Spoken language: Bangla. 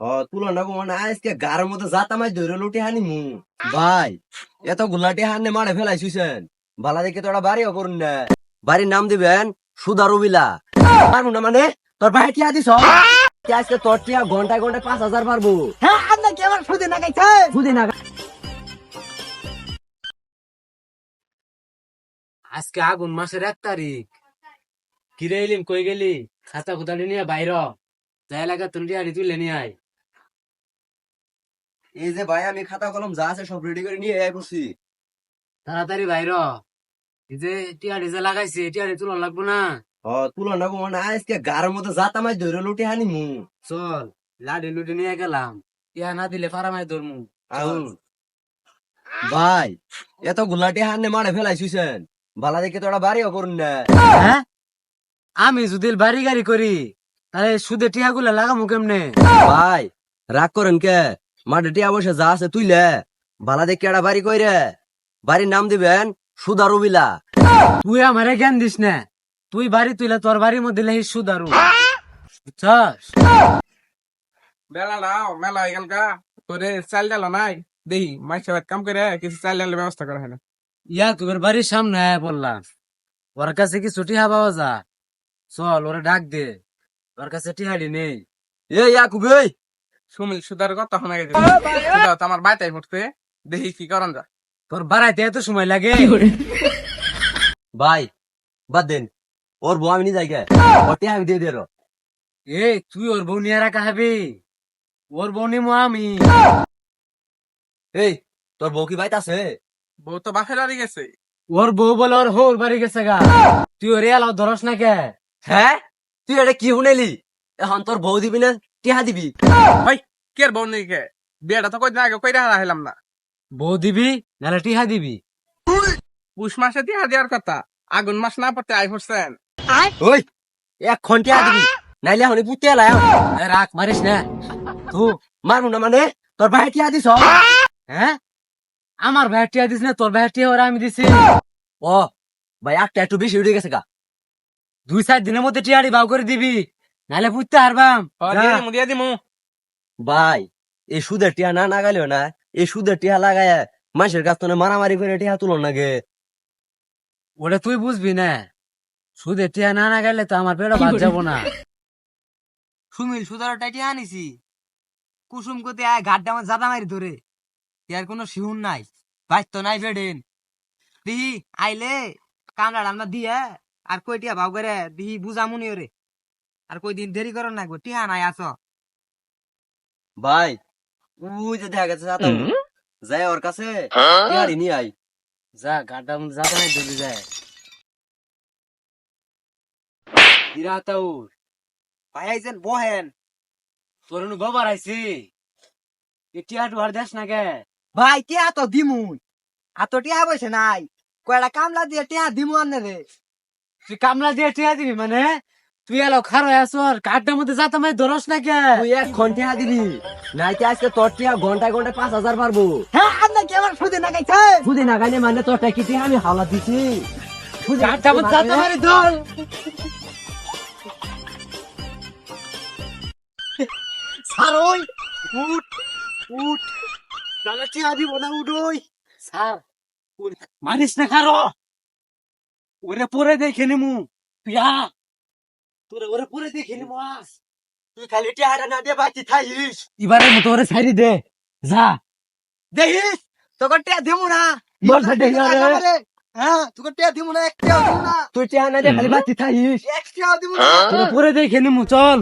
তুলনা কো মানে আজকে গার মতো জাতা মাই ধরে লুটি হানি মু ভাই এত গুলাটি হানে মারে ফেলাইছিছেন ভালা দেখে তোরা বাড়িও করুন না বাড়ির নাম দিবেন সুদারুবিলা পারবো না মানে তোর ভাই টিয়া দিছ আজকে তোর টিয়া ঘন্টায় ঘন্টায় 5,000 পারবো। হ্যাঁ আপনার কি আমার সুদে না গাইছে বুঝি না আজকে আগুন মাসের 1 তারিখ। কিরে এলিম কই গেলি? খাতা খুতালি নিয়ে বাইর যাই লাগা তুমি টিয়াড়ি তুলে নিয়ে আয়। এই যে ভাই আমি খাতা কলম যা আছে সব রেডি করে নিয়ে আই বসি। তাড়াতাড়ি বাইর। এই যে টিয়াড়ি যে লাগাইছে টিয়াড়ি তুলা লাগবো না। তুলনা কো মানে আজকে গার মতো জাতা মাই ধরে লুটি হানি মু চল লাডি লুডি নিয়ে গেলাম, টিয়া না দিলে ফারামাই ধরমু। চল। ভাই এত গুলাটি হানে মারে ফেলাইছিছেন ভালা দেখে তোরা বাড়িও করুন না। হ্যাঁ আমি যদি বাড়ি গাড়ি করি তাহলে সুদে টিয়া গুলা লাগামু কেমনে? ভাই রাগ করেন কে মাঠে টিয়া বসে যা আছে তুইলে ভালা দেখে একটা বাড়ি কইরে বাড়ির নাম দিবেন সুদারুবিলা। তুই আমারে জ্ঞান দিস না, তুই বাড়ি তুইলে তোর বাড়ির মধ্যে লেহি সুদারু, বুঝছস? বেলা নাও মেলা হয়ে গেল গা তোরে চাল ডাল নাই দেহি মাইসে কাম করে কিছু চাল ডালের ব্যবস্থা করা হয় না। ইয়া তোর বাড়ির সামনে আয়া বললাম, ওর কাছে কি ছুটি পাওয়া যা? চল ওরে ডাক দে, ওর কাছে টিহাড়ি নেই। ইয়াকুব এই সুমিল সুদার কথা শোনা গেছে সুদা তো আমার বাইতাই ফুটছে দেহি কি করন যা। তোর বাড়াইতে এত সময় লাগে? ভাই বাদ দেন ওর বউ আমি নি যাই গে ওর টিয়া আমি দিয়ে দিল। এই তুই ওর বউ নিয়ে রাখা হবি? ওর বউ নিমু আমি। এই তোর বউ কি বাইত আছে? বউ তো বাপের বাড়ি গেছে। ওর বউ বলে ওর হোর বাড়ি গেছে গা, তুই ওরে এলাও ধরস না কে? হ্যাঁ তুই এটা কি শুনেলি? এখন তোর বউ দিবি না টিয়া দিবি? ভাই কে বউ নেই কে বিয়েটা তো কই আগে কইরা হারাইলাম না। বউ দিবি নাহলে টিহা দিবি? পুষ মাসে দিয়ে দেওয়ার কথা, আগুন মাস না পড়তে আই পড়ছেন। ওই এখন টিয়া দিবি নাইলে এখন পুঁতে এলাই এ রাখ মারিস না। তু মারবো না মানে তোর ভাই টিয়া দিছ? হ্যাঁ আমার ভাই টিয়া দিস না, তোর ভাই টিয়া ওরা আমি দিছি। ও ভাই একটা একটু বেশি উঠে গেছে গা। 2-4 দিনের মধ্যে টিয়াড়ি বাউ করে দিবি, নাহলে বুঝতে পারবাম। দিয়ে দিমু ভাই এই সুদের টিয়া না লাগাইলেও না, এই সুদের টিয়া লাগায় মানুষের কাছ থেকে মারামারি করে টিয়া তুলন লাগে। ওটা তুই বুঝবি না, সুদে টিয়া না গেলে তো আমার পেটে ভাত যাবো না। সুমিল সুদার টাইটি আনিছি, কুসুম কোতে আয় ঘাটটা আমার জাদা মারি ধরে, ইয়ার কোনো শিহুন নাই, ভাই তো নাই বেডেন দিহি আইলে কামড়া রান্না দিয়ে আর কই টিয়া ভাও করে দিহি বুঝামুনি ওরে, আর কই দিন দেরি করো না গো, টিয়া নাই আস। ভাই ওই যে দেখা গেছে যাই ওর কাছে টিয়াড়ি নিয়ে আই। যা ঘাটটা মধ্যে জাদা মারি ধরে যায়। ভাই আইছেন বহেন, তোর বাবার আইছি, টিয়া টুয়ার দেশ না কে? ভাই টিয়া তো দিমুই আতো টিয়া বসে নাই কয়টা কামলা দিয়ে টিয়া দিমু আনে রে। তুই কামলা দিয়ে টিয়া দিবি মানে? তুই এলো খারো আসর কাঠটার মধ্যে যাতা মাই ধরস না কে? তুই এখন টিয়া দিবি নাইতে আজকে তোর টিয়া ঘন্টায় ঘন্টায় 5,000 পারবো। হ্যাঁ আপনার কি আমার সুদে না গাইছে বুঝি না গাইলে মানে তোর টাকি টিয়া আমি হাওলা দিছি। কাঠটার মধ্যে যাতা মারি ধর। সারই উঠ উঠ নালে টিয়া দিব না উঠই স্যার মারিস না খারো, ওরে পরে দেখে নিমু। পিয়া তোরে ওরে পরে দেখে নিমু। আস তুই খালি টিয়াটা না দিয়ে বাঁচি থাইস এবারের মতো ওরে ছাড়ি দে, যা। দেখিস তোকে টিয়া দিমু না বল সাথে রে। হ্যাঁ তোকে টিয়া দিমু না এক টিয়া দিমু না তুই টিয়া না দিয়ে খালি বাতি থাইস। এক টিয়া দিমু না তোরে পরে দেখে নিমু, চল।